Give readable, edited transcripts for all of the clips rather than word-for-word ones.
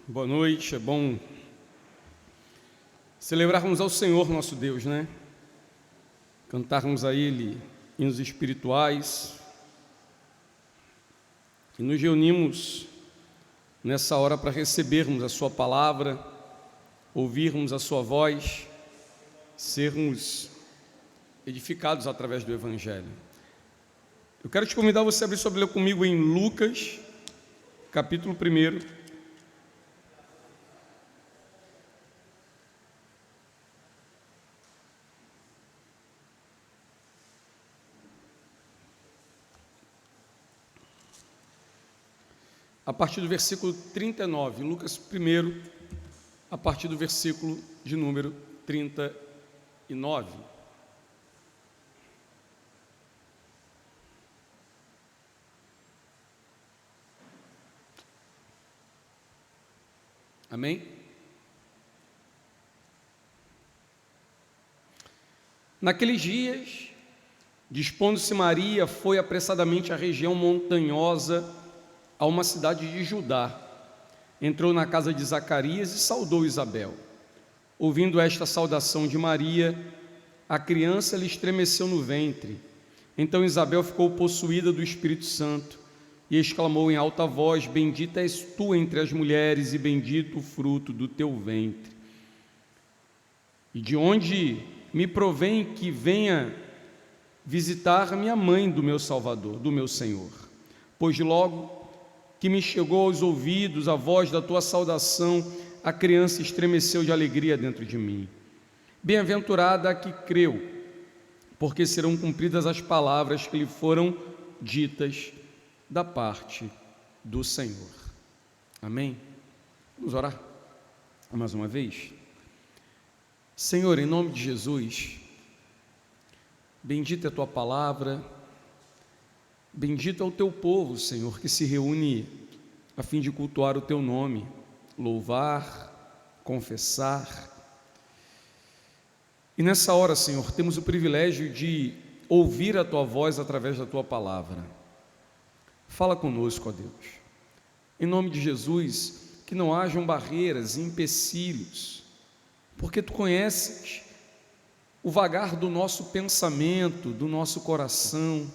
Boa noite, é bom celebrarmos ao Senhor nosso Deus, né? Cantarmos a Ele hinos espirituais e nos reunimos nessa hora para recebermos a Sua palavra, ouvirmos a Sua voz, sermos edificados através do Evangelho. Eu quero te convidar você a abrir sua Bíblia comigo em Lucas, capítulo 1. A partir do versículo 39, Lucas 1, a partir do versículo de número 39. Amém? Naqueles dias, dispondo-se Maria, foi apressadamente à região montanhosa, a uma cidade de Judá. Entrou na casa de Zacarias e saudou Isabel. Ouvindo esta saudação de Maria, a criança lhe estremeceu no ventre. Então Isabel ficou possuída do Espírito Santo e exclamou em alta voz: Bendita és tu entre as mulheres e bendito o fruto do teu ventre. E de onde me provém que venha visitar minha mãe do meu Salvador, do meu Senhor? Pois logo que me chegou aos ouvidos a voz da tua saudação, a criança estremeceu de alegria dentro de mim. Bem-aventurada a que creu, porque serão cumpridas as palavras que lhe foram ditas da parte do Senhor. Amém? Vamos orar mais uma vez? Senhor, em nome de Jesus, bendita é a tua palavra, bendito é o teu povo, Senhor, que se reúne a fim de cultuar o teu nome, louvar, confessar. E nessa hora, Senhor, temos o privilégio de ouvir a tua voz através da tua palavra. Fala conosco, ó Deus. Em nome de Jesus, que não hajam barreiras e empecilhos, porque tu conheces o vagar do nosso pensamento, do nosso coração,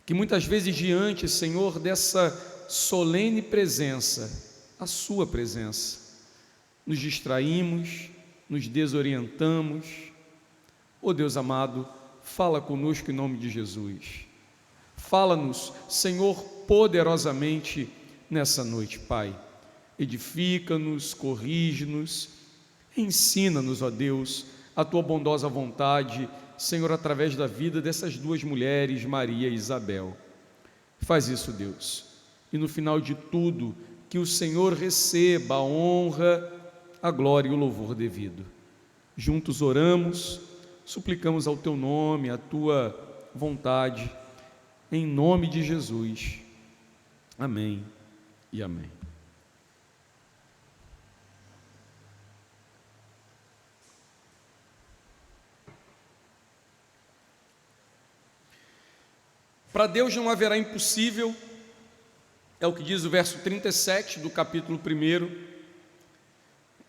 que muitas vezes diante, Senhor, dessa solene presença, a sua presença, nos distraímos, nos desorientamos. Ó Deus amado, fala conosco em nome de Jesus. Fala-nos, Senhor, poderosamente nessa noite, Pai. Edifica-nos, corrige-nos, ensina-nos, ó Deus, a tua bondosa vontade, Senhor, através da vida dessas duas mulheres, Maria e Isabel. Faz isso, Deus, e no final de tudo, que o Senhor receba a honra, a glória e o louvor devido. Juntos oramos, suplicamos ao teu nome, a tua vontade, em nome de Jesus. Amém e amém. Para Deus não haverá impossível, é o que diz o verso 37 do capítulo 1,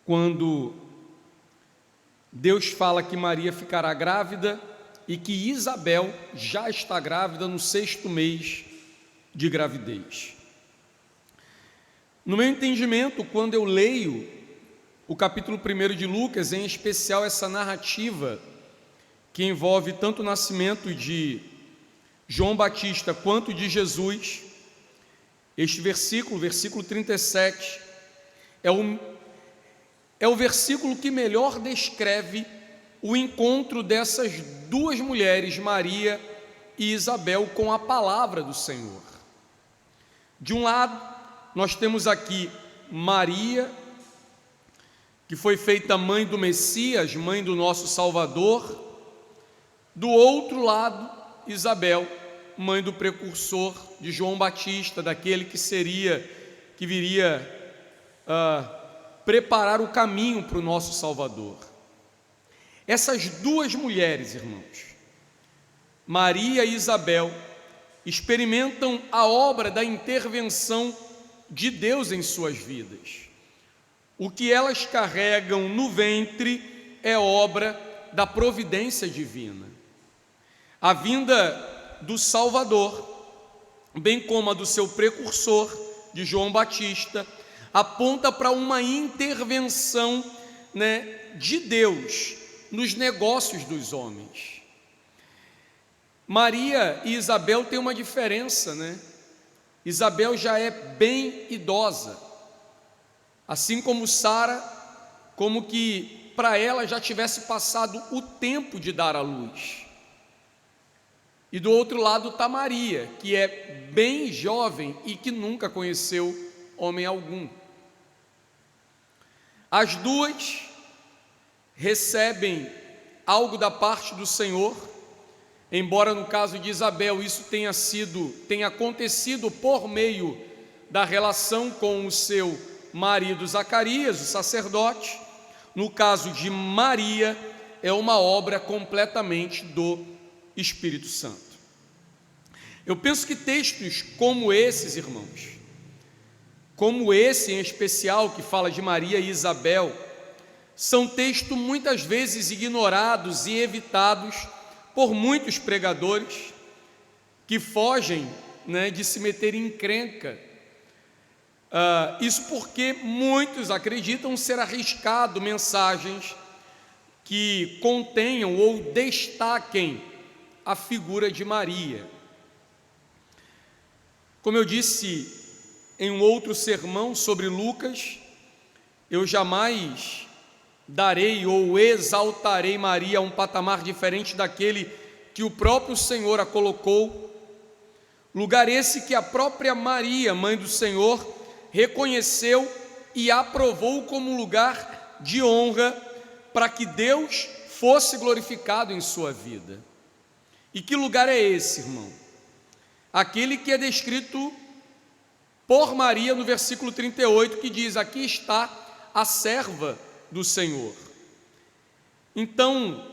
quando Deus fala que Maria ficará grávida e que Isabel já está grávida no 6º mês de gravidez. No meu entendimento, quando eu leio o capítulo 1 de Lucas, em especial essa narrativa que envolve tanto o nascimento de João Batista quanto de Jesus, este versículo, versículo 37, é o versículo que melhor descreve o encontro dessas duas mulheres, Maria e Isabel, com a palavra do Senhor. De um lado, nós temos aqui Maria, que foi feita mãe do Messias, mãe do nosso Salvador. Do outro lado, Isabel, mãe do precursor de João Batista, daquele que viria preparar o caminho para o nosso Salvador. Essas duas mulheres, irmãos, Maria e Isabel, experimentam a obra da intervenção de Deus em suas vidas. o que elas carregam no ventre é obra da providência divina. A vinda do Salvador, bem como a do seu precursor, de João Batista, aponta para uma intervenção, de Deus nos negócios dos homens. Maria e Isabel têm uma diferença, Isabel já é bem idosa, assim como Sara, como que para ela já tivesse passado o tempo de dar à luz. E do outro lado está Maria, que é bem jovem e que nunca conheceu homem algum. As duas recebem algo da parte do Senhor, embora no caso de Isabel isso tenha acontecido por meio da relação com o seu marido Zacarias, o sacerdote. No caso de Maria, é uma obra completamente do Espírito Santo. Eu penso que textos como esses, irmãos, como esse em especial, que fala de Maria e Isabel, são textos muitas vezes ignorados e evitados por muitos pregadores que fogem, de se meter em encrenca. Isso porque muitos acreditam ser arriscado mensagens que contenham ou destaquem a figura de Maria. Como eu disse em um outro sermão sobre Lucas, eu jamais darei ou exaltarei Maria a um patamar diferente daquele que o próprio Senhor a colocou, lugar esse que a própria Maria, mãe do Senhor, reconheceu e aprovou como lugar de honra para que Deus fosse glorificado em sua vida. E que lugar é esse, irmão? Aquele que é descrito por Maria no versículo 38, que diz: aqui está a serva do Senhor. Então,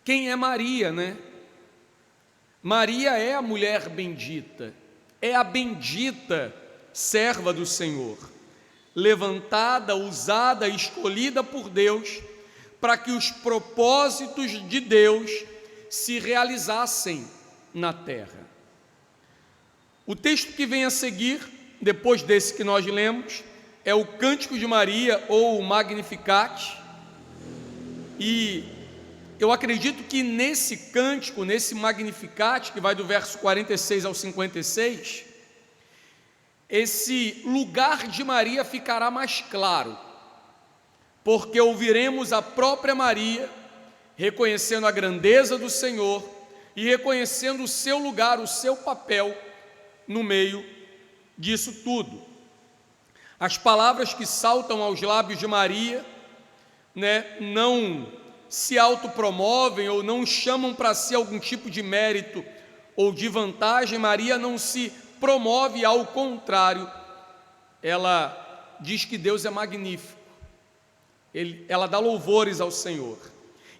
quem é Maria, Maria é a mulher bendita, é a bendita serva do Senhor, levantada, usada, escolhida por Deus, para que os propósitos de Deus se realizassem na terra. O texto que vem a seguir, depois desse que nós lemos, é o Cântico de Maria, ou o Magnificat, e eu acredito que nesse cântico, nesse Magnificat, que vai do verso 46 ao 56, esse lugar de Maria ficará mais claro, porque ouviremos a própria Maria reconhecendo a grandeza do Senhor e reconhecendo o seu lugar, o seu papel no meio disso tudo. As palavras que saltam aos lábios de Maria, não se autopromovem ou não chamam para si algum tipo de mérito ou de vantagem. Maria não se promove, ao contrário, ela diz que Deus é magnífico, ela dá louvores ao Senhor.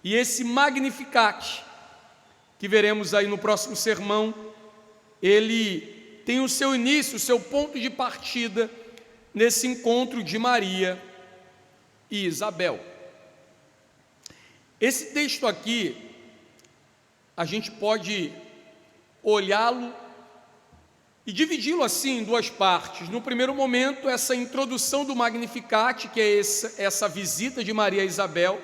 E esse Magnificat, que veremos aí no próximo sermão, ele tem o seu início, o seu ponto de partida nesse encontro de Maria e Isabel. Esse texto aqui, a gente pode olhá-lo e dividi-lo assim em duas partes. No primeiro momento, essa introdução do Magnificat, que é essa visita de Maria a Isabel,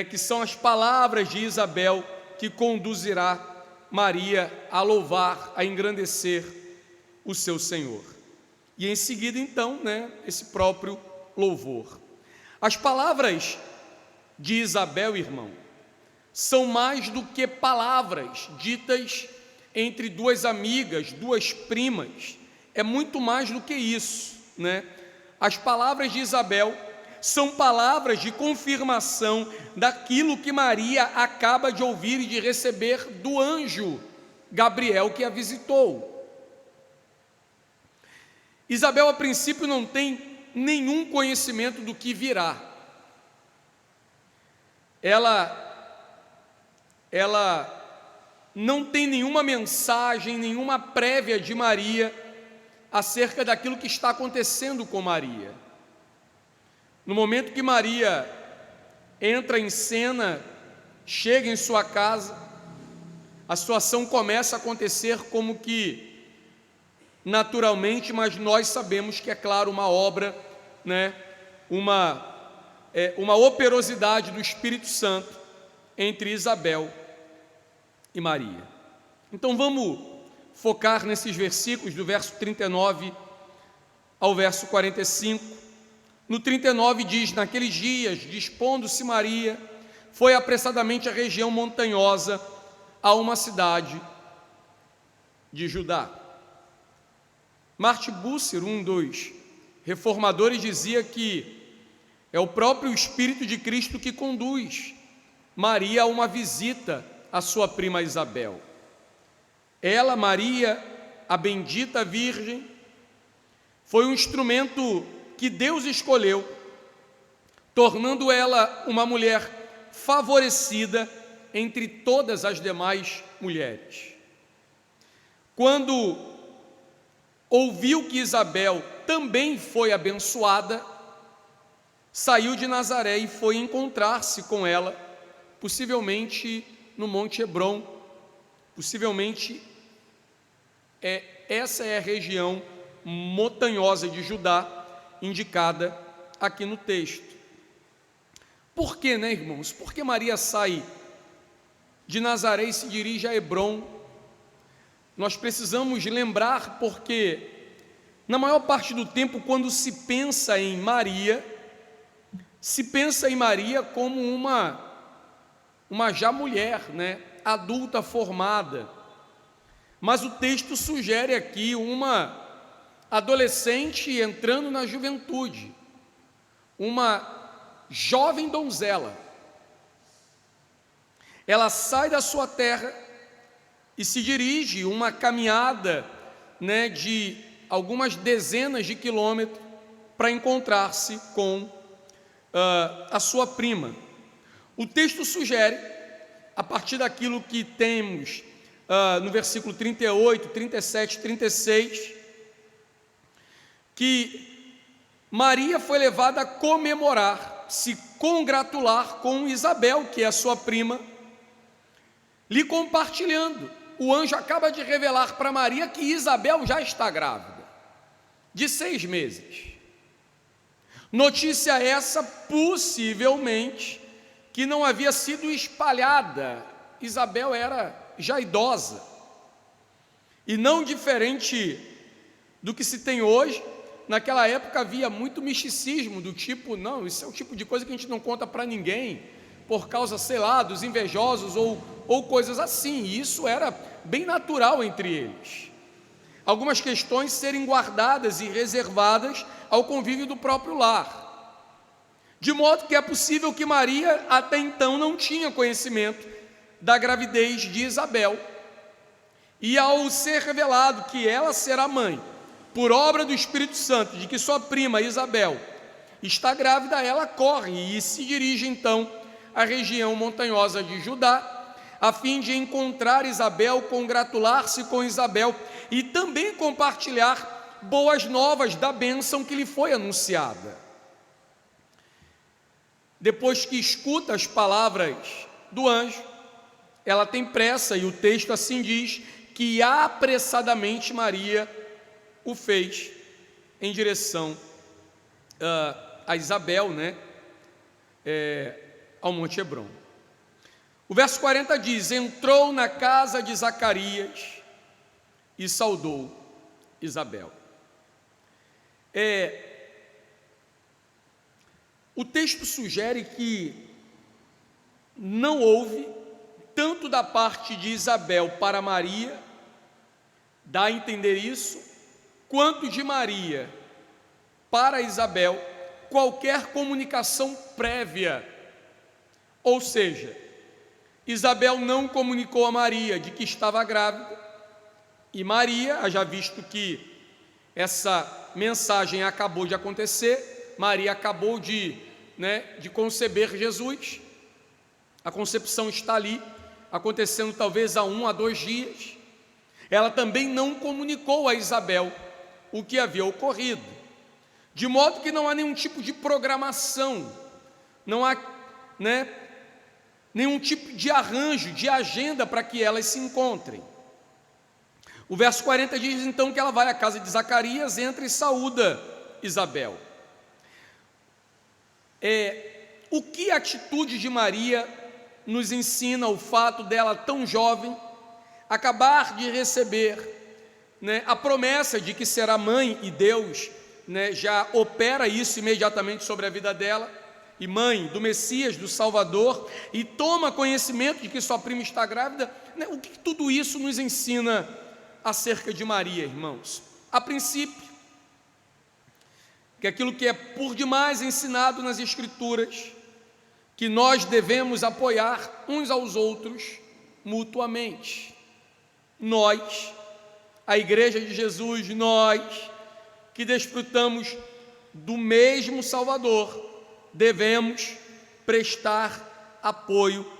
que são as palavras de Isabel que conduzirá Maria a louvar, a engrandecer o seu Senhor. E em seguida, então, esse próprio louvor. As palavras de Isabel, irmão, são mais do que palavras ditas entre duas amigas, duas primas. É muito mais do que isso, As palavras de Isabel são palavras de confirmação daquilo que Maria acaba de ouvir e de receber do anjo Gabriel que a visitou. Isabel, a princípio, não tem nenhum conhecimento do que virá. Ela não tem nenhuma mensagem, nenhuma prévia de Maria acerca daquilo que está acontecendo com Maria. No momento que Maria entra em cena, chega em sua casa, a situação começa a acontecer como que naturalmente, mas nós sabemos que é claro uma obra, né, uma operosidade do Espírito Santo entre Isabel e Maria. Então vamos focar nesses versículos do verso 39 ao verso 45. No 39 diz: naqueles dias, dispondo-se Maria, foi apressadamente à região montanhosa, a uma cidade de Judá. Martin Bucer, um dos reformadores, dizia que é o próprio Espírito de Cristo que conduz Maria a uma visita à sua prima Isabel. Ela, Maria, a bendita Virgem, foi um instrumento que Deus escolheu, tornando ela uma mulher favorecida entre todas as demais mulheres. Quando ouviu que Isabel também foi abençoada, saiu de Nazaré e foi encontrar-se com ela, possivelmente no Monte Hebrom. Possivelmente essa é a região montanhosa de Judá, indicada aqui no texto. Por que, né, irmãos? Por que Maria sai de Nazaré e se dirige a Hebrom? Nós precisamos lembrar porque, na maior parte do tempo, quando se pensa em Maria, se pensa em Maria como uma já mulher, né, adulta formada. Mas o texto sugere aqui uma adolescente entrando na juventude, uma jovem donzela. Ela sai da sua terra e se dirige uma caminhada, né, de algumas dezenas de quilômetros para encontrar-se com a sua prima. O texto sugere, a partir daquilo que temos no versículo 38, 37, 36, que Maria foi levada a comemorar, se congratular com Isabel, que é a sua prima, lhe compartilhando. O anjo acaba de revelar para Maria que Isabel já está grávida, de 6 meses. Notícia essa, possivelmente, que não havia sido espalhada. Isabel era já idosa, e não diferente do que se tem hoje. Naquela época havia muito misticismo, do tipo, não, isso é o tipo de coisa que a gente não conta para ninguém, por causa, sei lá, dos invejosos ou coisas assim. E isso era bem natural entre eles. Algumas questões serem guardadas e reservadas ao convívio do próprio lar. De modo que é possível que Maria até então não tinha conhecimento da gravidez de Isabel. E ao ser revelado que ela será mãe, por obra do Espírito Santo, de que sua prima Isabel está grávida, ela corre e se dirige então à região montanhosa de Judá, a fim de encontrar Isabel, congratular-se com Isabel e também compartilhar boas novas da bênção que lhe foi anunciada. Depois que escuta as palavras do anjo, ela tem pressa, e o texto assim diz, que apressadamente Maria o fez em direção a Isabel, né, ao Monte Hebrom. O verso 40 diz: entrou na casa de Zacarias e saudou Isabel. O texto sugere que não houve, tanto da parte de Isabel para Maria, dá a entender isso, quanto de Maria para Isabel, qualquer comunicação prévia. Ou seja, Isabel não comunicou a Maria de que estava grávida, e Maria, já visto que essa mensagem acabou de acontecer, Maria acabou de conceber Jesus, a concepção está ali, acontecendo talvez há 1 a 2 dias, ela também não comunicou a Isabel o que havia ocorrido. de modo que não há nenhum tipo de programação, não há, nenhum tipo de arranjo, de agenda para que elas se encontrem. O verso 40 diz então que ela vai à casa de Zacarias, entra e saúda Isabel. O que a atitude de Maria nos ensina o fato dela, tão jovem, acabar de receber, a promessa de que será mãe, e Deus, já opera isso imediatamente sobre a vida dela, e mãe do Messias, do Salvador, e toma conhecimento de que sua prima está grávida. O que tudo isso nos ensina acerca de Maria, irmãos? A princípio, que aquilo que é por demais ensinado nas Escrituras, que nós devemos apoiar uns aos outros mutuamente. Nós, a Igreja de Jesus, nós que desfrutamos do mesmo Salvador, devemos prestar apoio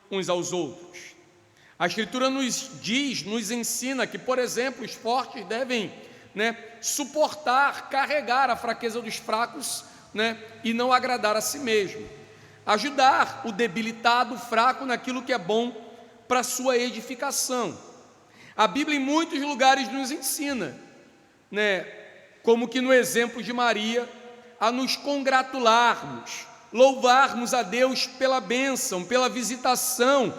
uns aos outros. A Escritura nos diz, nos ensina que, por exemplo, os fortes devem suportar, carregar a fraqueza dos fracos, e não agradar a si mesmo. Ajudar o debilitado, o fraco, naquilo que é bom para a sua edificação. A Bíblia em muitos lugares nos ensina, como que no exemplo de Maria, a nos congratularmos, louvarmos a Deus pela bênção, pela visitação,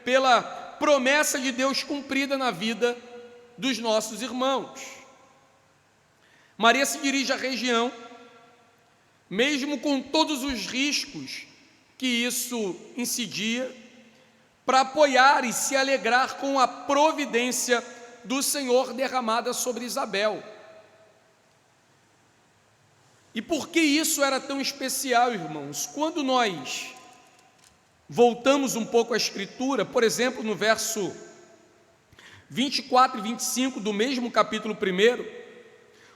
pela promessa de Deus cumprida na vida dos nossos irmãos. Maria se dirige à região, mesmo com todos os riscos que isso incidia, para apoiar e se alegrar com a providência do Senhor derramada sobre Isabel. E por que isso era tão especial, irmãos? Quando nós voltamos um pouco à Escritura, por exemplo, no verso 24 e 25 do mesmo capítulo 1,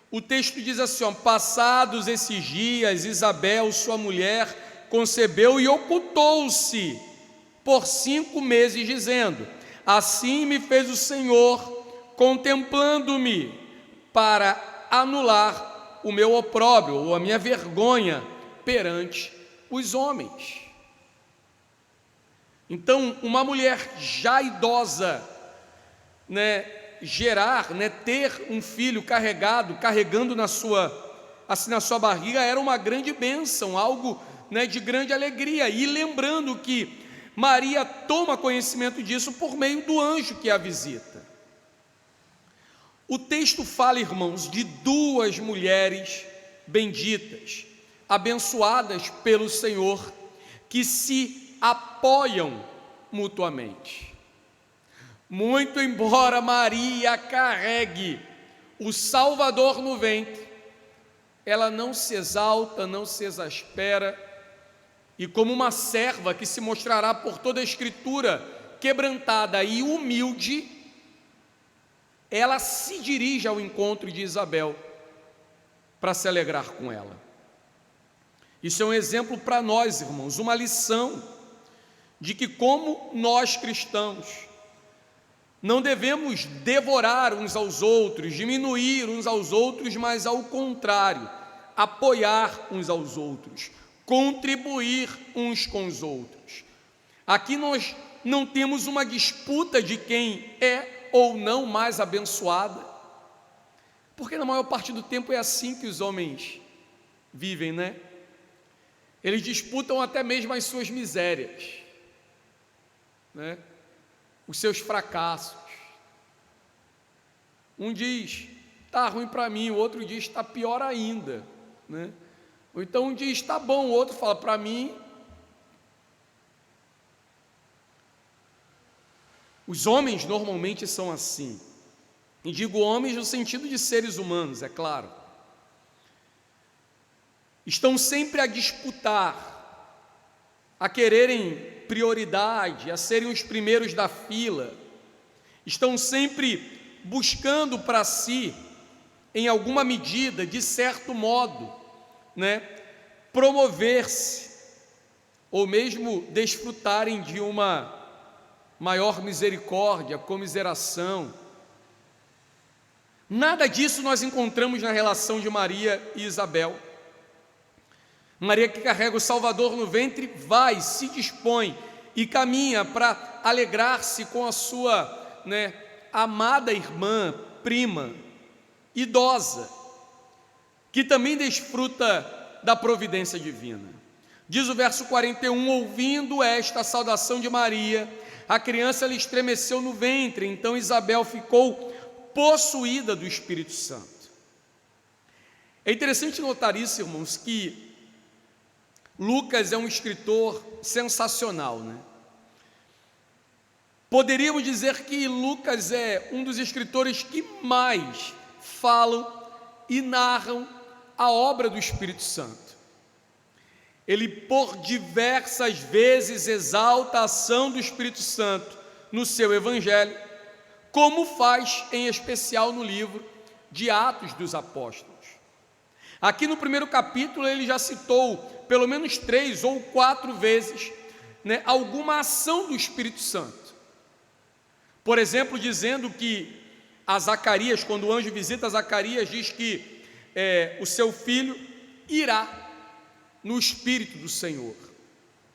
o texto diz assim: passados esses dias, Isabel, sua mulher, concebeu e ocultou-se por 5 meses, dizendo: assim me fez o Senhor, contemplando-me, para anular o meu opróbrio, ou a minha vergonha, perante os homens. Então, uma mulher já idosa, gerar, ter um filho carregando na sua barriga, era uma grande bênção, algo de grande alegria. E lembrando que Maria toma conhecimento disso por meio do anjo que a visita. O texto fala, irmãos, de 2 mulheres benditas, abençoadas pelo Senhor, que se apoiam mutuamente. Muito embora Maria carregue o Salvador no ventre, ela não se exalta, não se exaspera, e como uma serva que se mostrará por toda a Escritura quebrantada e humilde, ela se dirige ao encontro de Isabel para se alegrar com ela. Isso é um exemplo para nós, irmãos, uma lição de que, como nós cristãos, não devemos devorar uns aos outros, diminuir uns aos outros, mas ao contrário, apoiar uns aos outros, contribuir uns com os outros. Aqui nós não temos uma disputa de quem é ou não mais abençoada, porque na maior parte do tempo é assim que os homens vivem, Eles disputam até mesmo as suas misérias, os seus fracassos. Um diz: está ruim para mim, o outro diz: está pior ainda, Ou então um diz: está bom, o outro fala: para mim. Os homens normalmente são assim, e digo homens no sentido de seres humanos, é claro. Estão sempre a disputar, a quererem prioridade, a serem os primeiros da fila. Estão sempre buscando para si, em alguma medida, de certo modo, promover-se, ou mesmo desfrutarem de uma maior misericórdia, comiseração. Nada disso nós encontramos na relação de Maria e Isabel. Maria, que carrega o Salvador no ventre, vai, se dispõe e caminha para alegrar-se com a sua, amada irmã, prima, idosa, que também desfruta da providência divina. Diz o verso 41, ouvindo esta saudação de Maria, a criança lhe estremeceu no ventre, então Isabel ficou possuída do Espírito Santo. É interessante notar isso, irmãos, que Lucas é um escritor sensacional, Poderíamos dizer que Lucas é um dos escritores que mais falam e narram a obra do Espírito Santo. Ele por diversas vezes exalta a ação do Espírito Santo no seu Evangelho, como faz em especial no livro de Atos dos Apóstolos. Aqui no primeiro capítulo ele já citou pelo menos 3 ou 4 vezes alguma ação do Espírito Santo. Por exemplo, dizendo que a Zacarias, quando o anjo visita Zacarias, diz que o seu filho irá no Espírito do Senhor.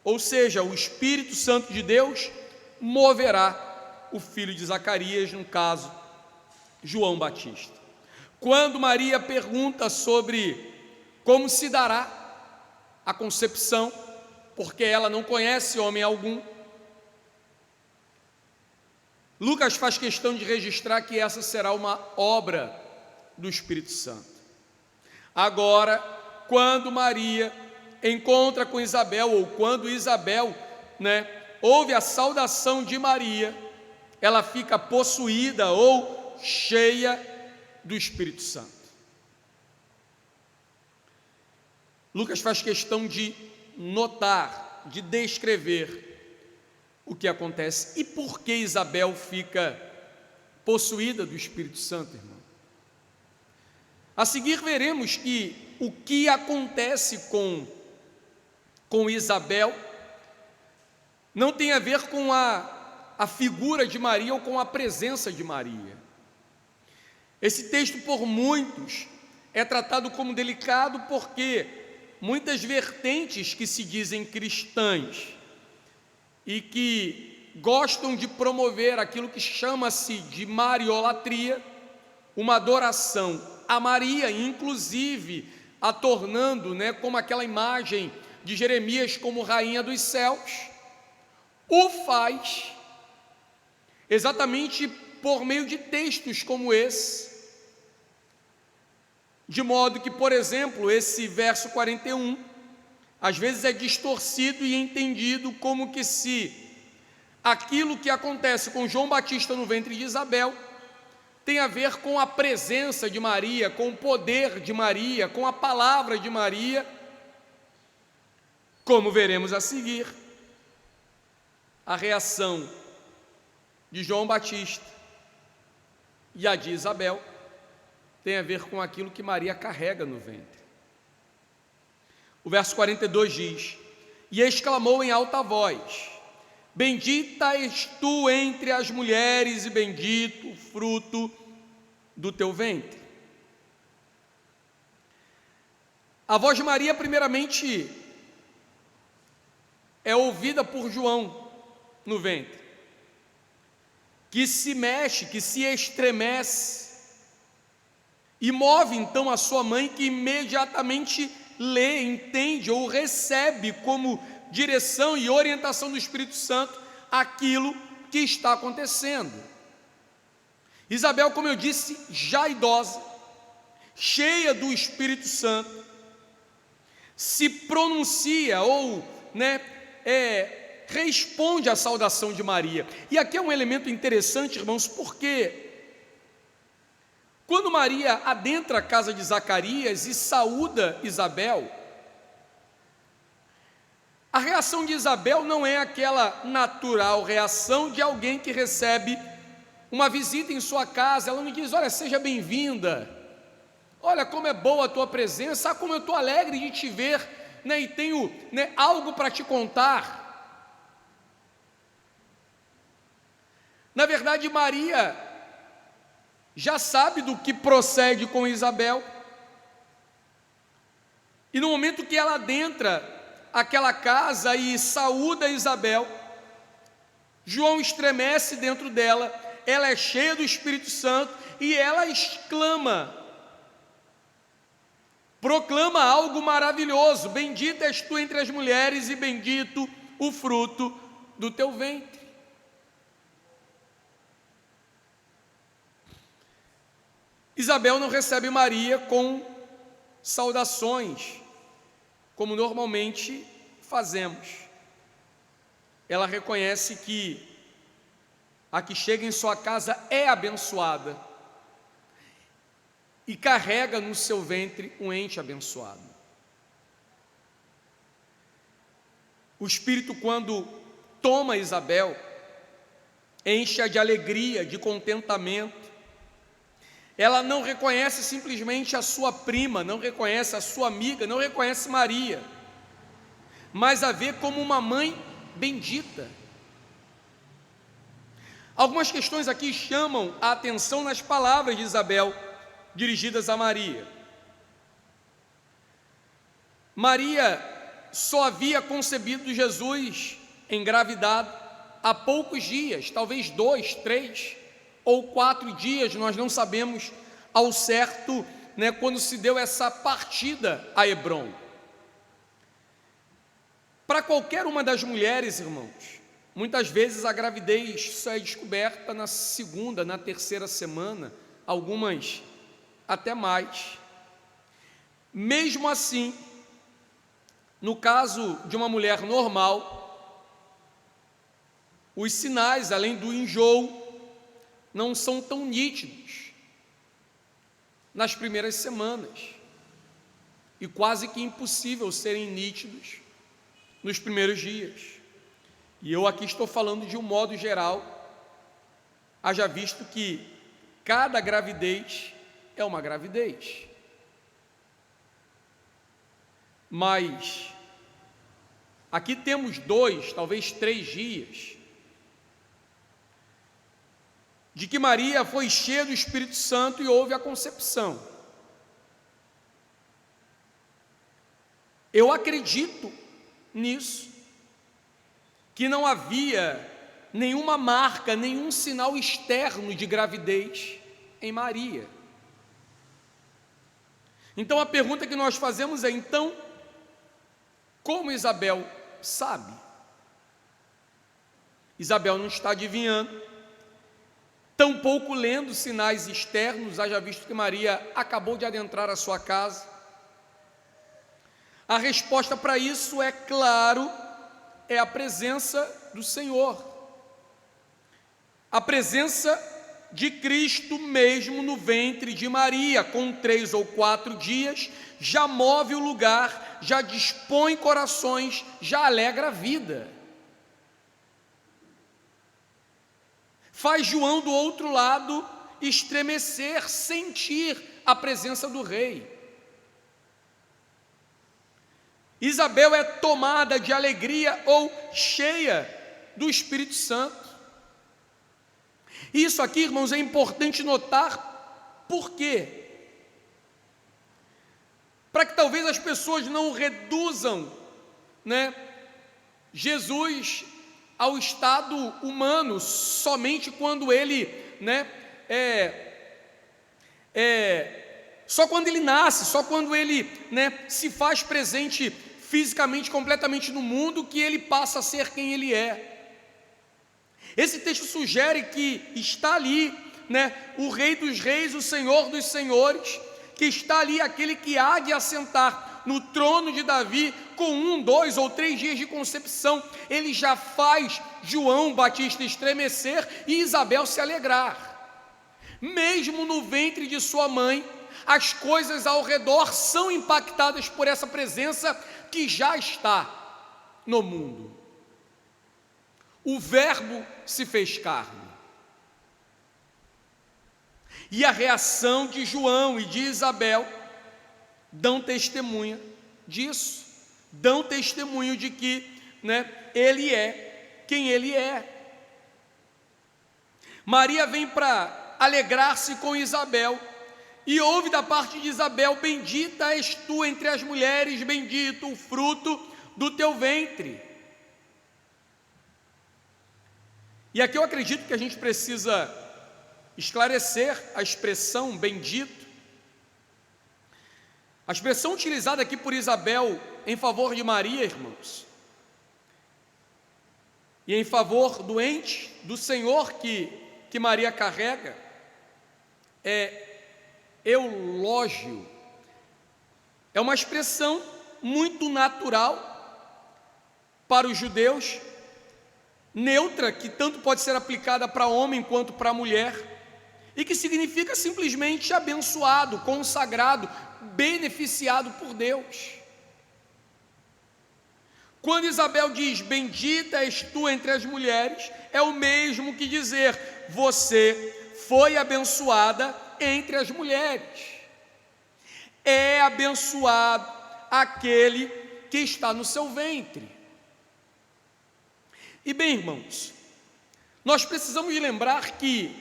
Ou seja, o Espírito Santo de Deus moverá o filho de Zacarias, no caso, João Batista. Quando Maria pergunta sobre como se dará a concepção, porque ela não conhece homem algum, Lucas faz questão de registrar que essa será uma obra do Espírito Santo. Agora, quando Maria encontra com Isabel, ou quando Isabel, ouve a saudação de Maria, ela fica possuída ou cheia do Espírito Santo. Lucas faz questão de notar, de descrever o que acontece. E por que Isabel fica possuída do Espírito Santo, irmão? A seguir veremos que o que acontece com Isabel não tem a ver com a figura de Maria ou com a presença de Maria. Esse texto por muitos é tratado como delicado porque muitas vertentes que se dizem cristãs e que gostam de promover aquilo que chama-se de mariolatria, uma adoração a Maria, inclusive a tornando, como aquela imagem de Jeremias como rainha dos céus, o faz exatamente por meio de textos como esse, de modo que, por exemplo, esse verso 41, às vezes é distorcido e entendido como que se aquilo que acontece com João Batista no ventre de Isabel tem a ver com a presença de Maria, com o poder de Maria, com a palavra de Maria, como veremos a seguir. A reação de João Batista e a de Isabel tem a ver com aquilo que Maria carrega no ventre. O verso 42 diz: e exclamou em alta voz: bendita és tu entre as mulheres e bendito o fruto do teu ventre. A voz de Maria, primeiramente, é ouvida por João no ventre, que se mexe, que se estremece, e move então a sua mãe, que imediatamente lê, entende ou recebe como direção e orientação do Espírito Santo aquilo que está acontecendo. Isabel, como eu disse, já idosa, cheia do Espírito Santo, se pronuncia ou responde à saudação de Maria. E aqui é um elemento interessante, irmãos, porque quando Maria adentra a casa de Zacarias e saúda Isabel, a reação de Isabel não é aquela natural reação de alguém que recebe uma visita em sua casa. Ela não diz: olha, seja bem-vinda, olha como é boa a tua presença, como eu estou alegre de te ver, e tenho algo para te contar. Na verdade, Maria já sabe do que procede com Isabel, e no momento que ela adentra aquela casa e saúda Isabel, João estremece dentro dela, ela é cheia do Espírito Santo e ela exclama, proclama algo maravilhoso: bendita és tu entre as mulheres e bendito o fruto do teu ventre. Isabel não recebe Maria com saudações, como normalmente fazemos. Ela reconhece que a que chega em sua casa é abençoada e carrega no seu ventre um ente abençoado. O Espírito, quando toma Isabel, enche-a de alegria, de contentamento. Ela não reconhece simplesmente a sua prima, não reconhece a sua amiga, não reconhece Maria, mas a vê como uma mãe bendita. Algumas questões aqui chamam a atenção nas palavras de Isabel, dirigidas a Maria. Maria só havia concebido Jesus engravidado há poucos dias, talvez 2, 3 ou 4 dias, nós não sabemos ao certo, quando se deu essa partida a Hebrom. Para qualquer uma das mulheres, irmãos, muitas vezes a gravidez só é descoberta na segunda, na terceira semana, algumas até mais. Mesmo assim, no caso de uma mulher normal, os sinais, além do enjoo, não são tão nítidos nas primeiras semanas, e quase que impossível serem nítidos nos primeiros dias. E eu aqui estou falando de um modo geral, haja visto que cada gravidez é uma gravidez. Mas aqui temos 2, talvez 3 dias de que Maria foi cheia do Espírito Santo e houve a concepção. Eu acredito nisso, que não havia nenhuma marca, nenhum sinal externo de gravidez em Maria. Então a pergunta que nós fazemos é: então, como Isabel sabe? Isabel não está adivinhando, tampouco lendo sinais externos, haja visto que Maria acabou de adentrar a sua casa. A resposta para isso, é claro, é a presença do Senhor, a presença de Cristo mesmo no ventre de Maria, com 3 ou 4 dias, já move o lugar, já dispõe corações, já alegra a vida. Faz João do outro lado estremecer, sentir a presença do rei. Isabel é tomada de alegria ou cheia do Espírito Santo. Isso aqui, irmãos, é importante notar. Por quê? Para que talvez as pessoas não reduzam, Jesus ao estado humano somente quando ele, só quando ele nasce, só quando ele, se faz presente fisicamente, completamente no mundo, que ele passa a ser quem ele é. Esse texto sugere que está ali, o Rei dos Reis, o Senhor dos Senhores, que está ali aquele que há de assentar no trono de Davi, com 1, 2 ou 3 dias de concepção. Ele já faz João Batista estremecer e Isabel se alegrar. Mesmo no ventre de sua mãe, as coisas ao redor são impactadas por essa presença que já está no mundo. O Verbo se fez carne. E a reação de João e de Isabel dão testemunha disso, dão testemunho de que, ele é quem ele é. Maria vem para alegrar-se com Isabel, e ouve da parte de Isabel: bendita és tu entre as mulheres, bendito o fruto do teu ventre. E aqui eu acredito que a gente precisa esclarecer a expressão bendito. A expressão utilizada aqui por Isabel em favor de Maria, irmãos, e em favor do ente, do Senhor que Maria carrega, é eulógio. É uma expressão muito natural para os judeus, neutra, que tanto pode ser aplicada para homem quanto para mulher, e que significa simplesmente abençoado, consagrado, beneficiado por Deus. Quando Isabel diz: bendita és tu entre as mulheres, é o mesmo que dizer: você foi abençoada entre as mulheres. É abençoado aquele que está no seu ventre. E bem, irmãos, nós precisamos de lembrar que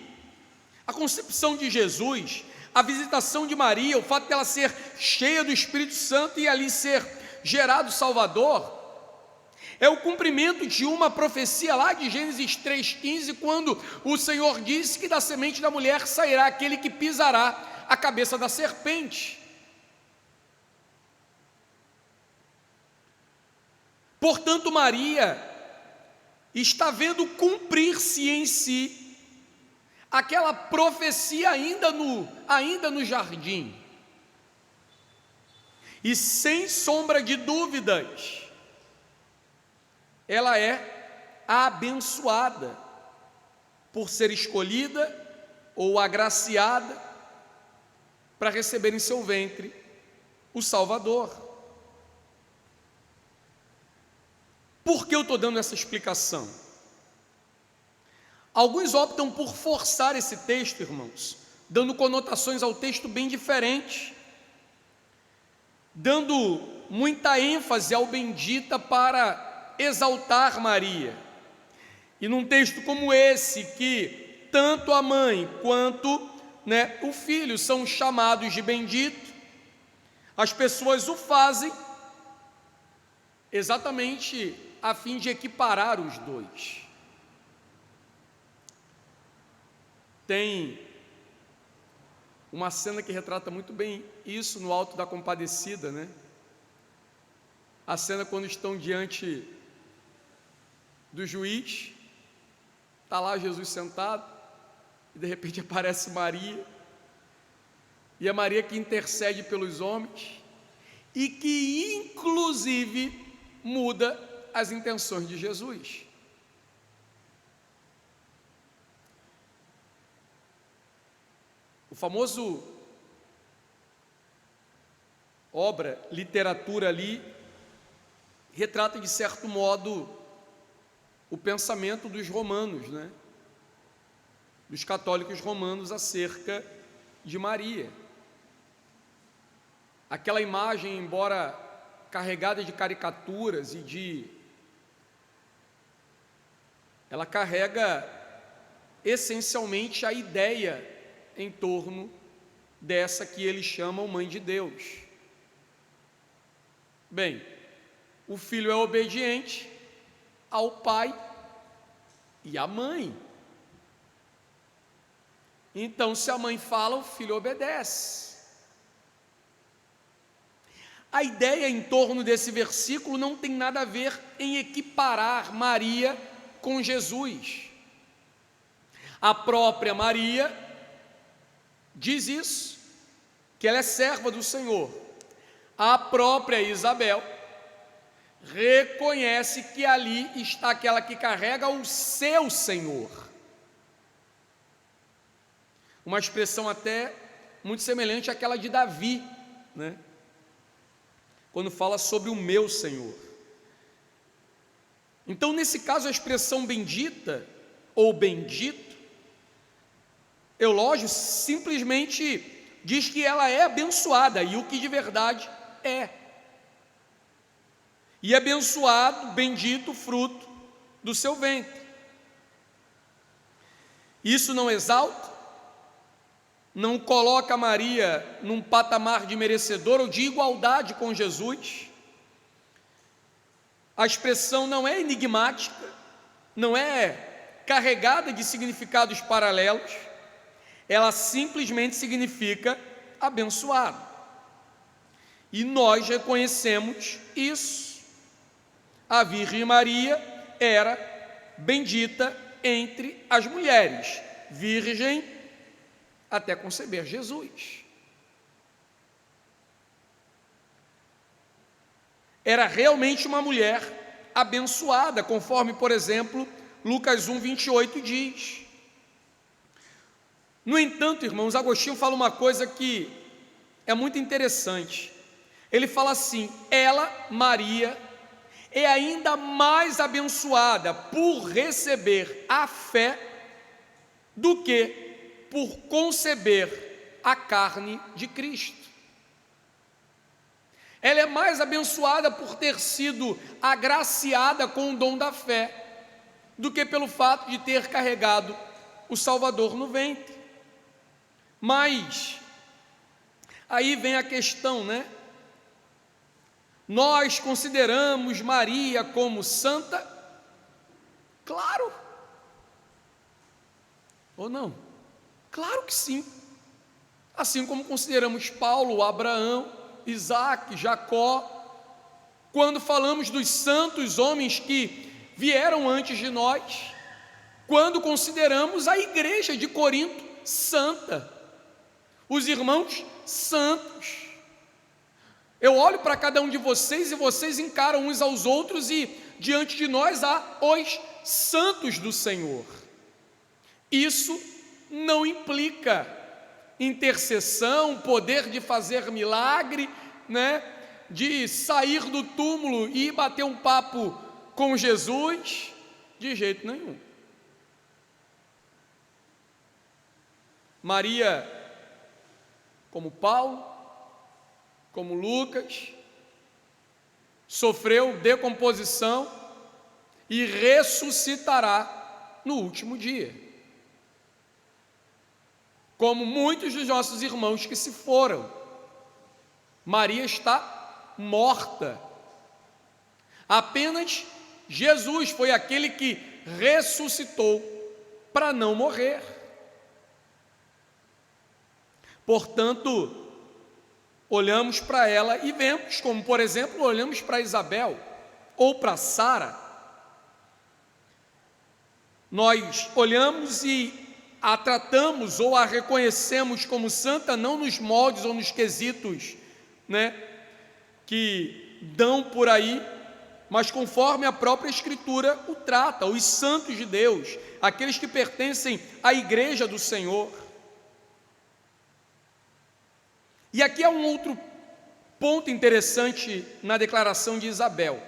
a concepção de Jesus, a visitação de Maria, o fato dela ser cheia do Espírito Santo e ali ser gerado Salvador, é o cumprimento de uma profecia lá de Gênesis 3,15, quando o Senhor disse que da semente da mulher sairá aquele que pisará a cabeça da serpente. Portanto, Maria está vendo cumprir-se em si aquela profecia ainda no jardim. E sem sombra de dúvidas, ela é abençoada por ser escolhida ou agraciada para receber em seu ventre o Salvador. Por que eu estou dando essa explicação? Alguns optam por forçar esse texto, irmãos, dando conotações ao texto bem diferentes, dando muita ênfase ao bendita para exaltar Maria. E num texto como esse, que tanto a mãe quanto o filho são chamados de bendito, as pessoas o fazem exatamente a fim de equiparar os dois. Tem uma cena que retrata muito bem isso no Alto da Compadecida, A cena quando estão diante do juiz, está lá Jesus sentado, e de repente aparece Maria, e é Maria que intercede pelos homens, e que inclusive muda as intenções de Jesus. O famoso obra, literatura ali, retrata de certo modo o pensamento dos romanos, dos católicos romanos acerca de Maria. Aquela imagem, embora carregada de caricaturas ela carrega essencialmente a ideia em torno dessa que eles chamam Mãe de Deus. Bem, o filho é obediente ao pai e à mãe. Então, se a mãe fala, o filho obedece. A ideia em torno desse versículo não tem nada a ver em equiparar Maria com Jesus. A própria Maria diz isso, que ela é serva do Senhor. A própria Isabel reconhece que ali está aquela que carrega o seu Senhor. Uma expressão até muito semelhante àquela de Davi, quando fala sobre o meu Senhor. Então, nesse caso, a expressão bendita ou bendito, eulógio, simplesmente diz que ela é abençoada, e o que de verdade é. E abençoado, bendito o fruto do seu ventre. Isso não exalta? não coloca Maria num patamar de merecedor ou de igualdade com Jesus. A expressão não é enigmática, não é carregada de significados paralelos, ela simplesmente significa abençoado. E nós reconhecemos isso. A Virgem Maria era bendita entre as mulheres, virgem até conceber Jesus. Era realmente uma mulher abençoada, conforme, por exemplo, Lucas 1:28 diz. No entanto, irmãos, Agostinho fala uma coisa que é muito interessante. Ele fala assim: ela, Maria, é ainda mais abençoada por receber a fé do que por conceber a carne de Cristo. Ela é mais abençoada por ter sido agraciada com o dom da fé do que pelo fato de ter carregado o Salvador no ventre. Mas aí vem a questão, né? Nós consideramos Maria como santa? Claro. Ou não? Claro que sim. Assim como consideramos Paulo, Abraão, Isaac, Jacó. Quando falamos dos santos homens que vieram antes de nós, quando consideramos a igreja de Corinto santa, os irmãos santos. Eu olho para cada um de vocês e vocês encaram uns aos outros e diante de nós há os santos do Senhor. Isso não implica intercessão, poder de fazer milagre, né? De sair do túmulo e bater um papo com Jesus, de jeito nenhum. Maria, como Paulo, como Lucas, sofreu decomposição e ressuscitará no último dia, como muitos dos nossos irmãos que se foram. Maria está morta. Apenas Jesus foi aquele que ressuscitou para não morrer. Portanto, olhamos para ela e vemos, como por exemplo, olhamos para Isabel ou para Sara. Nós olhamos e a tratamos ou a reconhecemos como santa, não nos moldes ou nos quesitos, né, que dão por aí, mas conforme a própria Escritura o trata, os santos de Deus, aqueles que pertencem à igreja do Senhor. E aqui há um outro ponto interessante na declaração de Isabel.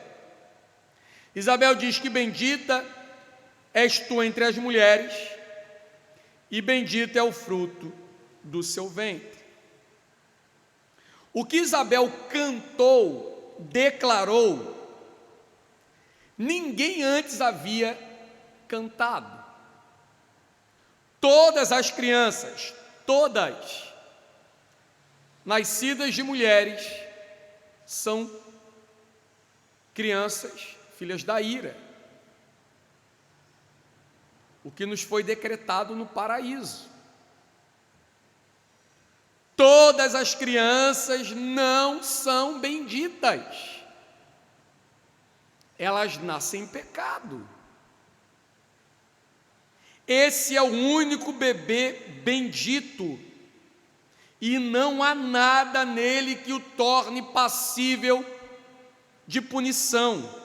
Isabel diz que bendita és tu entre as mulheres, e bendito é o fruto do seu ventre. O que Isabel cantou, declarou, ninguém antes havia cantado. Todas as crianças, todas, nascidas de mulheres, são crianças, filhas da ira, o que nos foi decretado no paraíso. Todas as crianças não são benditas, elas nascem em pecado. Esse é o único bebê bendito, e não há nada nele que o torne passível de punição.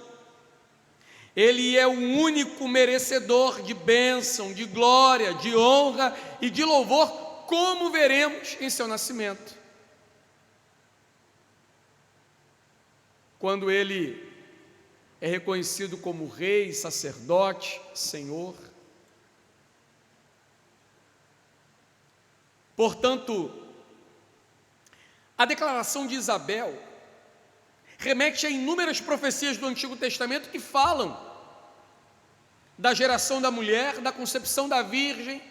Ele é o único merecedor de bênção, de glória, de honra e de louvor, como veremos em seu nascimento. Quando ele é reconhecido como rei, sacerdote, Senhor. Portanto, a declaração de Isabel remete a inúmeras profecias do Antigo Testamento que falam da geração da mulher, da concepção da virgem,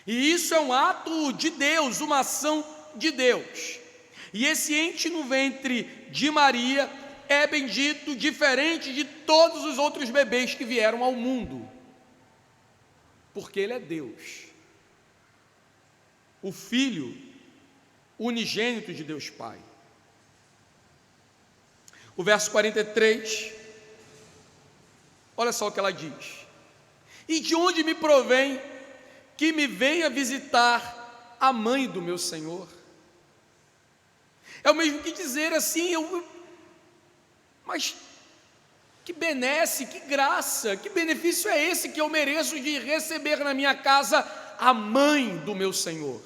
E isso é um ato de Deus, uma ação de Deus. E esse ente no ventre de Maria é bendito, diferente de todos os outros bebês que vieram ao mundo, porque ele é Deus, o Filho unigênito de Deus Pai. O verso 43, olha só o que ela diz: e de onde me provém que me venha visitar a mãe do meu Senhor? É o mesmo que dizer assim, mas que benesse, que graça, que benefício é esse que eu mereço de receber na minha casa a mãe do meu Senhor?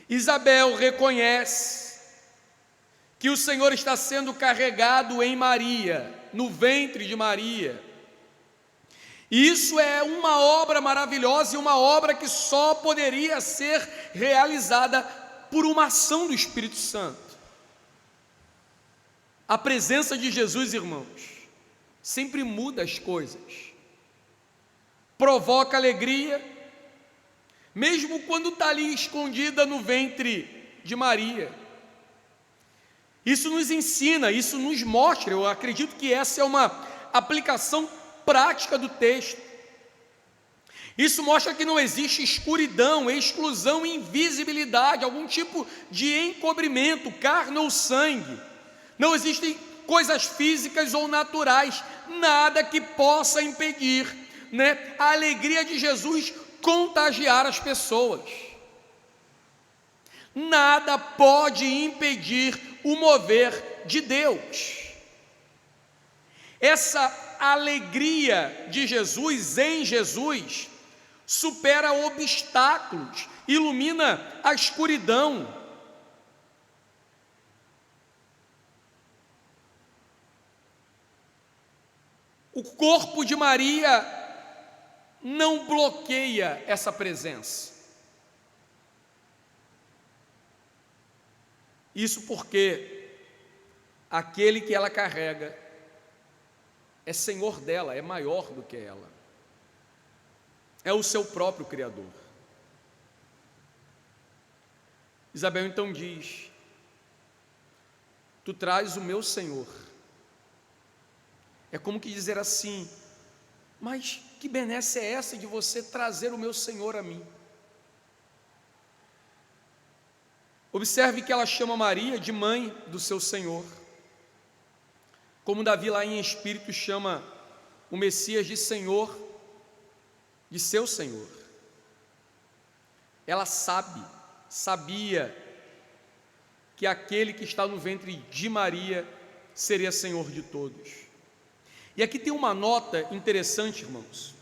Isabel reconhece que o Senhor está sendo carregado em Maria, no ventre de Maria. E isso é uma obra maravilhosa e uma obra que só poderia ser realizada por uma ação do Espírito Santo. A presença de Jesus, irmãos, sempre muda as coisas, provoca alegria, mesmo quando está ali escondida no ventre de Maria. Isso nos ensina, isso nos mostra, eu acredito que essa é uma aplicação prática do texto. Isso mostra que não existe escuridão, exclusão, invisibilidade, algum tipo de encobrimento, carne ou sangue. Não existem coisas físicas ou naturais, nada que possa impedir, a alegria de Jesus contagiar as pessoas. Nada pode impedir o mover de Deus. Essa alegria de Jesus, em Jesus, supera obstáculos, ilumina a escuridão. O corpo de Maria não bloqueia essa presença. Isso porque aquele que ela carrega é Senhor dela, é maior do que ela, é o seu próprio Criador. Isabel então diz: tu traz o meu Senhor. É como que dizer assim: mas que benesse é essa de você trazer o meu Senhor a mim? Observe que ela chama Maria de mãe do seu Senhor, como Davi lá em espírito chama o Messias de Senhor, de seu Senhor. Ela sabia que aquele que está no ventre de Maria seria Senhor de todos. E aqui tem uma nota interessante, irmãos,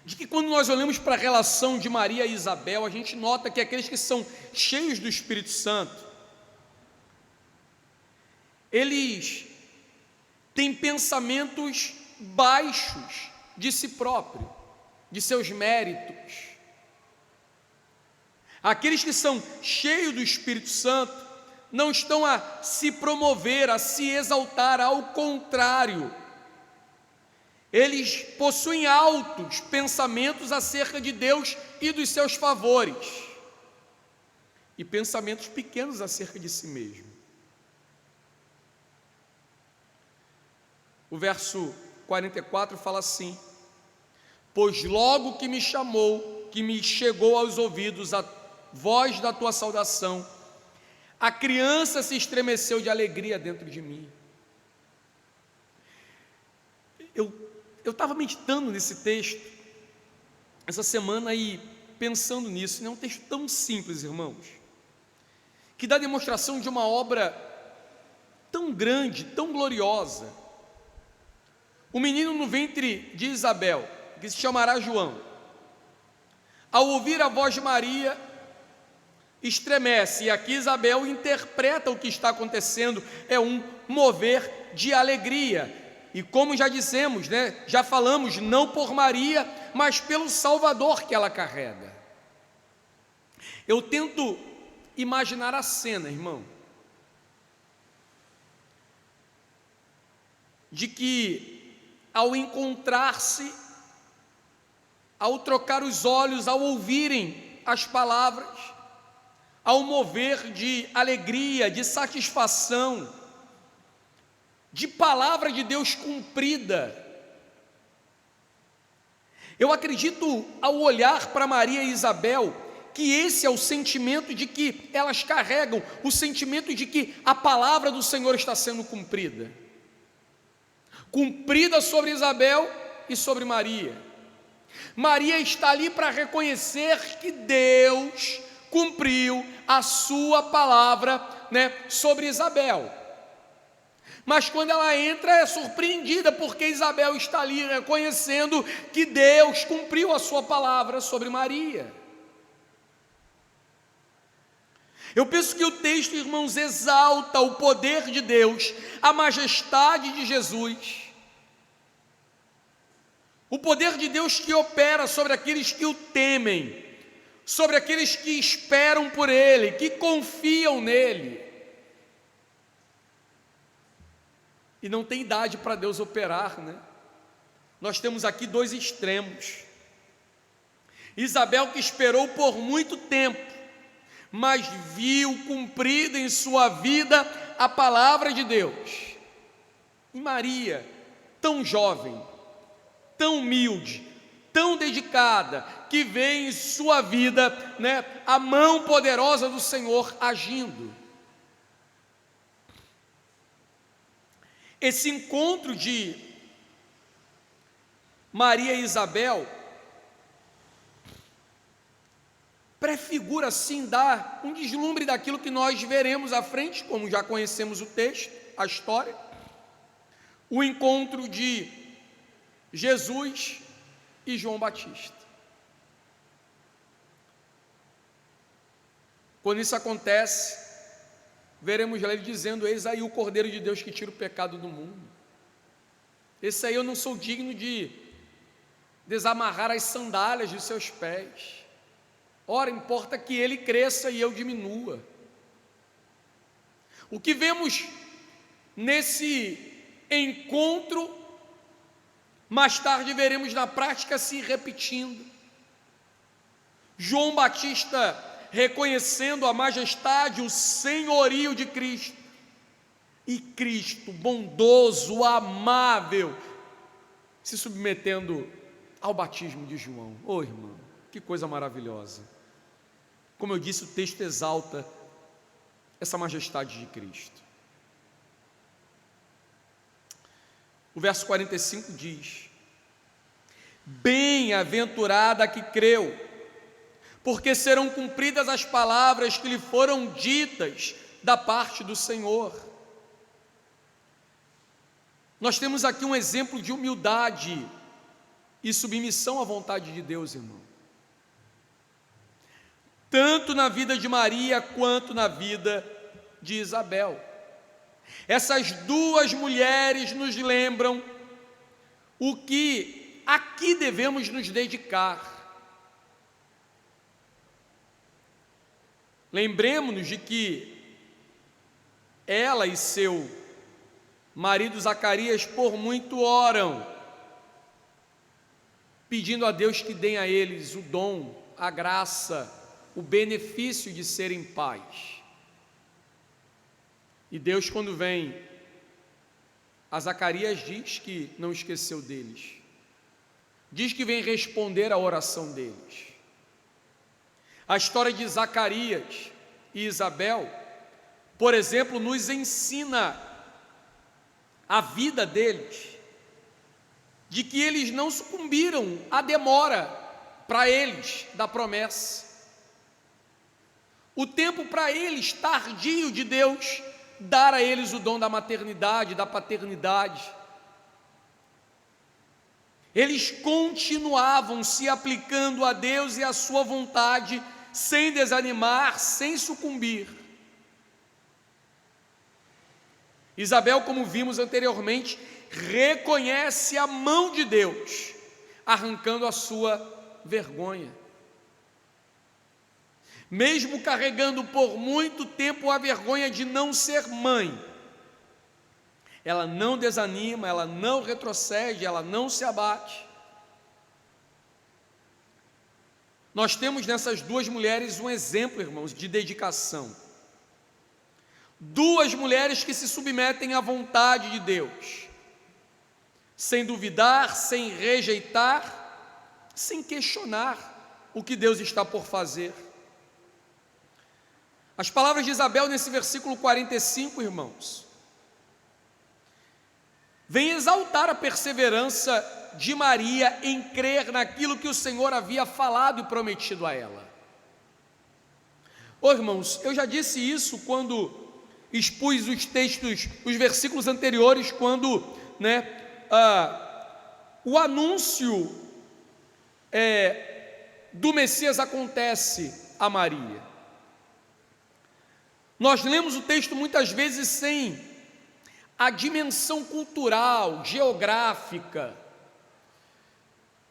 de que quando nós olhamos para a relação de Maria e Isabel, a gente nota que aqueles que são cheios do Espírito Santo, eles têm pensamentos baixos de si próprio, de seus méritos. Aqueles que são cheios do Espírito Santo não estão a se promover, a se exaltar, ao contrário, eles possuem altos pensamentos acerca de Deus e dos seus favores, e pensamentos pequenos acerca de si mesmo. O verso 44 fala assim: pois logo que me chamou, que me chegou aos ouvidos a voz da tua saudação, a criança se estremeceu de alegria dentro de mim. Eu estava meditando nesse texto essa semana e pensando nisso. É um texto tão simples, irmãos, que dá demonstração de uma obra tão grande, tão gloriosa. O menino no ventre de Isabel, que se chamará João, ao ouvir a voz de Maria, estremece. E aqui Isabel interpreta o que está acontecendo, é um mover de alegria. E como já dissemos, já falamos, não por Maria, mas pelo Salvador que ela carrega. Eu tento imaginar a cena, irmão, de que ao encontrar-se, ao trocar os olhos, ao ouvirem as palavras, ao mover de alegria, de satisfação, de palavra de Deus cumprida. Eu acredito, ao olhar para Maria e Isabel, que esse é o sentimento de que elas carregam, o sentimento de que a palavra do Senhor está sendo cumprida. Cumprida sobre Isabel e sobre Maria. Maria está ali para reconhecer que Deus cumpriu a sua palavra, sobre Isabel. Mas quando ela entra, é surpreendida, porque Isabel está ali reconhecendo que Deus cumpriu a sua palavra sobre Maria. Eu penso que o texto, irmãos, exalta o poder de Deus, a majestade de Jesus, o poder de Deus que opera sobre aqueles que o temem, sobre aqueles que esperam por Ele, que confiam nele. E não tem idade para Deus operar, Nós temos aqui dois extremos. Isabel, que esperou por muito tempo, mas viu cumprida em sua vida a palavra de Deus. E Maria, tão jovem, tão humilde, tão dedicada, que vê em sua vida, a mão poderosa do Senhor agindo. Esse encontro de Maria e Isabel prefigura, assim, dar um deslumbre daquilo que nós veremos à frente, como já conhecemos o texto, a história, o encontro de Jesus e João Batista. Quando isso acontece, veremos ele dizendo: eis aí o Cordeiro de Deus que tira o pecado do mundo. Esse aí eu não sou digno de desamarrar as sandálias de seus pés. Ora, importa que ele cresça e eu diminua. O que vemos nesse encontro, mais tarde veremos na prática se repetindo. João Batista reconhecendo a majestade, o senhorio de Cristo, e Cristo, bondoso, amável, se submetendo ao batismo de João. Oh, irmão, que coisa maravilhosa! Como eu disse, o texto exalta essa majestade de Cristo. O verso 45 diz: bem-aventurada a que creu, porque serão cumpridas as palavras que lhe foram ditas da parte do Senhor. Nós temos aqui um exemplo de humildade e submissão à vontade de Deus, irmão. Tanto na vida de Maria quanto na vida de Isabel. Essas duas mulheres nos lembram o que aqui devemos nos dedicar. Lembremos-nos de que ela e seu marido Zacarias por muito oram, pedindo a Deus que dê a eles o dom, a graça, o benefício de serem pais. E Deus, quando vem a Zacarias, diz que não esqueceu deles, diz que vem responder à oração deles. A história de Zacarias e Isabel, por exemplo, nos ensina a vida deles, de que eles não sucumbiram à demora para eles da promessa. O tempo para eles tardio de Deus dar a eles o dom da maternidade, da paternidade. Eles continuavam se aplicando a Deus e à sua vontade, sem desanimar, sem sucumbir. Isabel, como vimos anteriormente, reconhece a mão de Deus, arrancando a sua vergonha. Mesmo carregando por muito tempo a vergonha de não ser mãe, ela não desanima, ela não retrocede, ela não se abate. Nós temos nessas duas mulheres um exemplo, irmãos, de dedicação. Duas mulheres que se submetem à vontade de Deus, sem duvidar, sem rejeitar, sem questionar o que Deus está por fazer. As palavras de Isabel nesse versículo 45, irmãos, vem exaltar a perseverança de Maria em crer naquilo que o Senhor havia falado e prometido a ela. Irmãos, eu já disse isso quando expus os textos, os versículos anteriores, quando o anúncio do Messias acontece a Maria. Nós lemos o texto muitas vezes sem a dimensão cultural, geográfica,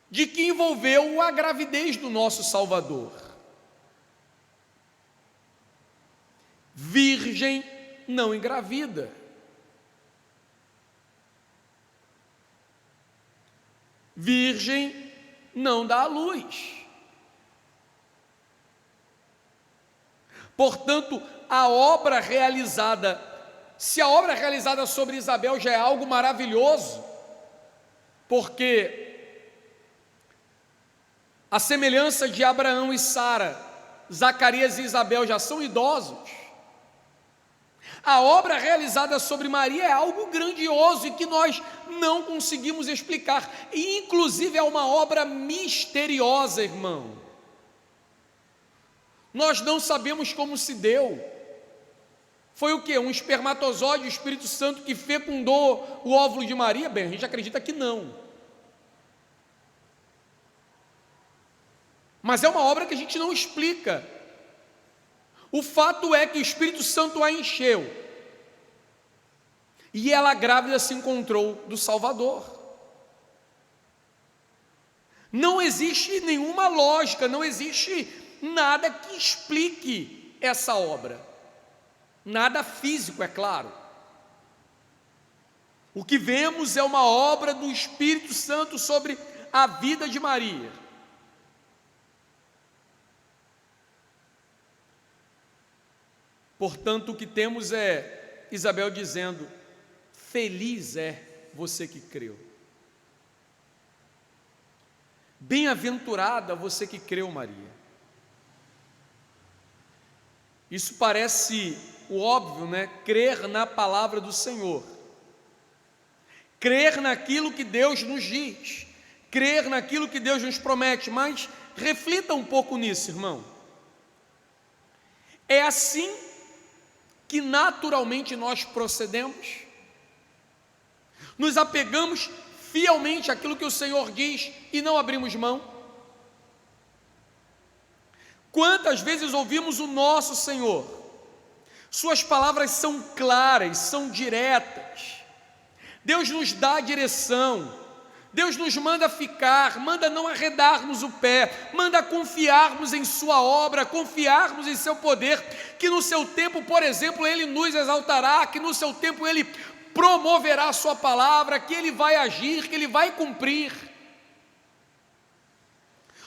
de que envolveu a gravidez do nosso Salvador. Virgem não engravida. Virgem não dá à luz. Portanto, a obra realizada, se a obra realizada sobre Isabel já é algo maravilhoso, porque a semelhança de Abraão e Sara, Zacarias e Isabel já são idosos, a obra realizada sobre Maria é algo grandioso e que nós não conseguimos explicar, e inclusive é uma obra misteriosa, irmão. Nós não sabemos como se deu. Foi o quê? Um espermatozoide, o Espírito Santo que fecundou o óvulo de Maria? Bem, a gente acredita que não. Mas é uma obra que a gente não explica. O fato é que o Espírito Santo a encheu. E ela grávida se encontrou do Salvador. Não existe nenhuma lógica, não existe nada que explique essa obra. Nada físico, é claro. O que vemos é uma obra do Espírito Santo sobre a vida de Maria. Portanto, o que temos é Isabel dizendo: feliz é você que creu. Bem-aventurada você que creu, Maria. Isso parece o óbvio, Crer na palavra do Senhor, crer naquilo que Deus nos diz, crer naquilo que Deus nos promete, mas reflita um pouco nisso, irmão. É assim que naturalmente nós procedemos? Nos apegamos fielmente àquilo que o Senhor diz e não abrimos mão? Quantas vezes ouvimos o nosso Senhor? Suas palavras são claras, são diretas. Deus nos dá a direção. Deus nos manda ficar, manda não arredarmos o pé, manda confiarmos em sua obra, confiarmos em seu poder, que no seu tempo, por exemplo, Ele nos exaltará, que no seu tempo Ele promoverá a sua palavra, que Ele vai agir, que Ele vai cumprir.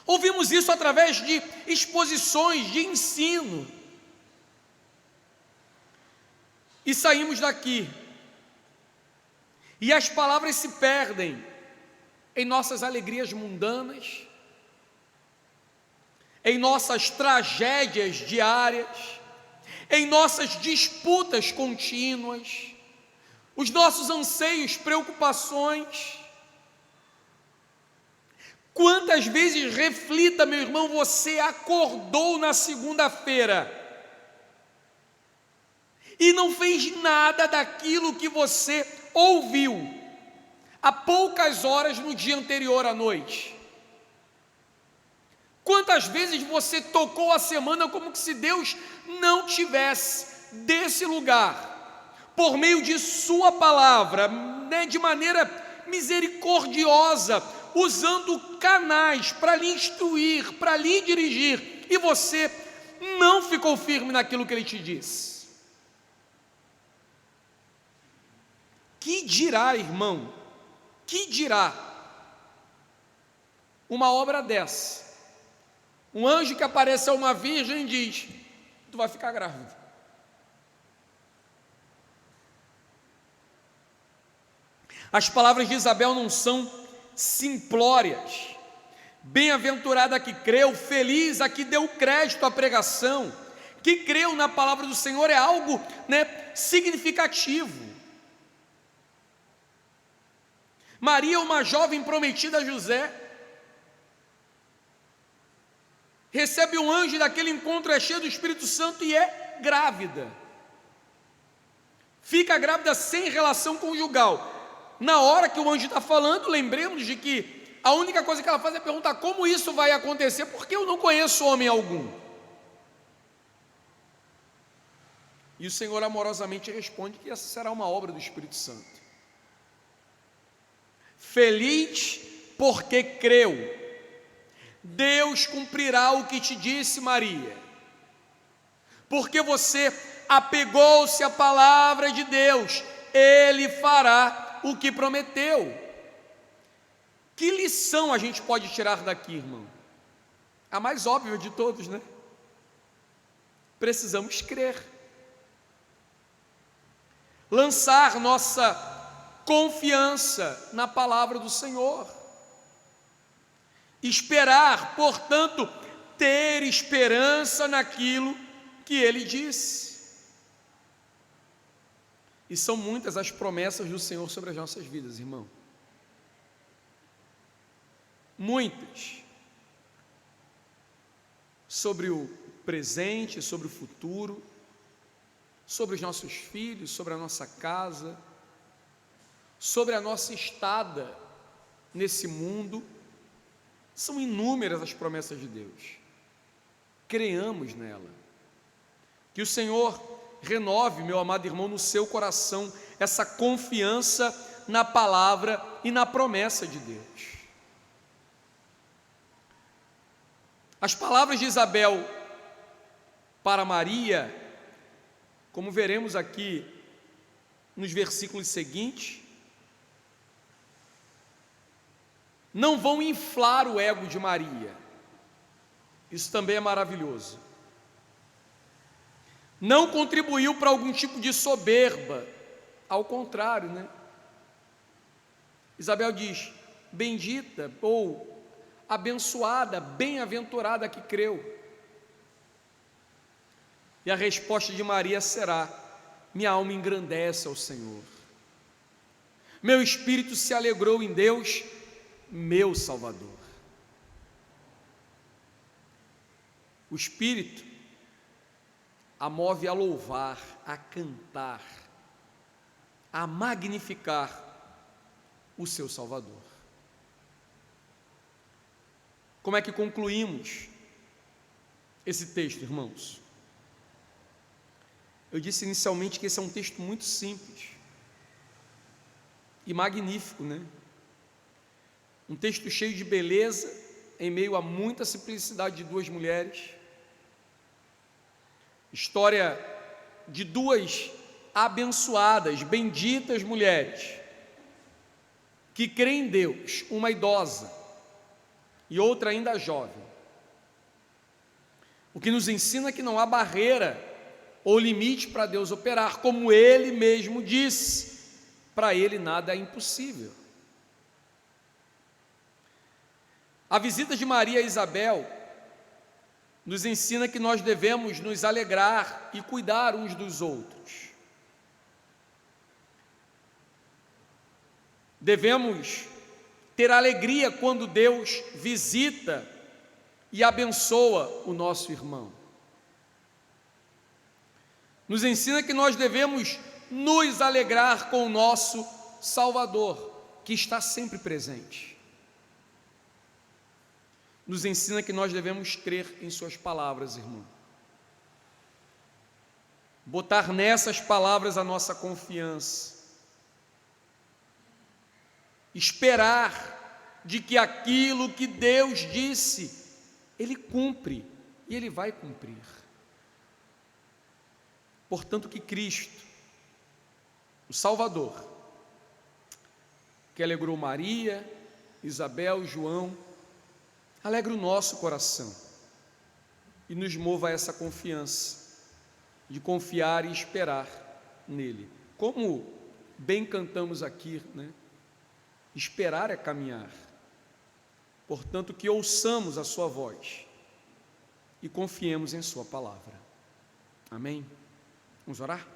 Ouvimos isso através de exposições, de ensino, e saímos daqui, e as palavras se perdem em nossas alegrias mundanas, em nossas tragédias diárias, em nossas disputas contínuas, os nossos anseios, preocupações. Quantas vezes, reflita, meu irmão, você acordou na segunda-feira e não fez nada daquilo que você ouviu há poucas horas no dia anterior à noite? Quantas vezes você tocou a semana como se Deus não tivesse desse lugar, por meio de sua palavra, de maneira misericordiosa, usando canais para lhe instruir, para lhe dirigir, e você não ficou firme naquilo que Ele te disse? Que dirá, irmão? Que dirá uma obra dessa? Um anjo que aparece a uma virgem e diz: tu vai ficar grávida. As palavras de Isabel não são simplórias. Bem-aventurada a que creu, feliz a que deu crédito à pregação. Que creu na palavra do Senhor é algo, significativo. Maria, uma jovem prometida a José, recebe um anjo daquele encontro, é cheia do Espírito Santo e é grávida. Fica grávida sem relação conjugal. Na hora que o anjo está falando, lembremos de que a única coisa que ela faz é perguntar: como isso vai acontecer? Porque eu não conheço homem algum. E o Senhor amorosamente responde que essa será uma obra do Espírito Santo. Feliz porque creu, Deus cumprirá o que te disse, Maria, porque você apegou-se à palavra de Deus, Ele fará o que prometeu. Que lição a gente pode tirar daqui, irmão? A mais óbvia de todos, né? Precisamos crer, lançar nossa confiança na palavra do Senhor, esperar, portanto, ter esperança naquilo que Ele disse. E são muitas as promessas do Senhor sobre as nossas vidas, irmão. Muitas. Sobre o presente, sobre o futuro, sobre os nossos filhos, sobre a nossa casa, sobre a nossa estada nesse mundo. São inúmeras as promessas de Deus. Creamos nela. Que o Senhor renove, meu amado irmão, no seu coração essa confiança na palavra e na promessa de Deus. As palavras de Isabel para Maria, como veremos aqui nos versículos seguintes, não vão inflar o ego de Maria. Isso também é maravilhoso. Não contribuiu para algum tipo de soberba, ao contrário, né? Isabel diz: bendita ou abençoada, bem-aventurada que creu. E a resposta de Maria será: minha alma engrandece ao Senhor, meu espírito se alegrou em Deus, meu Salvador. O Espírito a move a louvar, a cantar, a magnificar o seu Salvador. Como é que concluímos esse texto, irmãos? Eu disse inicialmente que esse é um texto muito simples e magnífico, né? Um texto cheio de beleza, em meio a muita simplicidade de duas mulheres. História de duas abençoadas, benditas mulheres, que creem em Deus, uma idosa e outra ainda jovem. O que nos ensina que não há barreira ou limite para Deus operar, como Ele mesmo disse, para Ele nada é impossível. A visita de Maria a Isabel nos ensina que nós devemos nos alegrar e cuidar uns dos outros. Devemos ter alegria quando Deus visita e abençoa o nosso irmão. Nos ensina que nós devemos nos alegrar com o nosso Salvador, que está sempre presente. Nos ensina que nós devemos crer em suas palavras, irmão. Botar nessas palavras a nossa confiança. Esperar de que aquilo que Deus disse, Ele cumpre e Ele vai cumprir. Portanto, que Cristo, o Salvador, que alegrou Maria, Isabel, João, alegre o nosso coração e nos mova a essa confiança, de confiar e esperar nele. Como bem cantamos aqui, né? Esperar é caminhar. Portanto, que ouçamos a sua voz e confiemos em sua palavra. Amém? Vamos orar?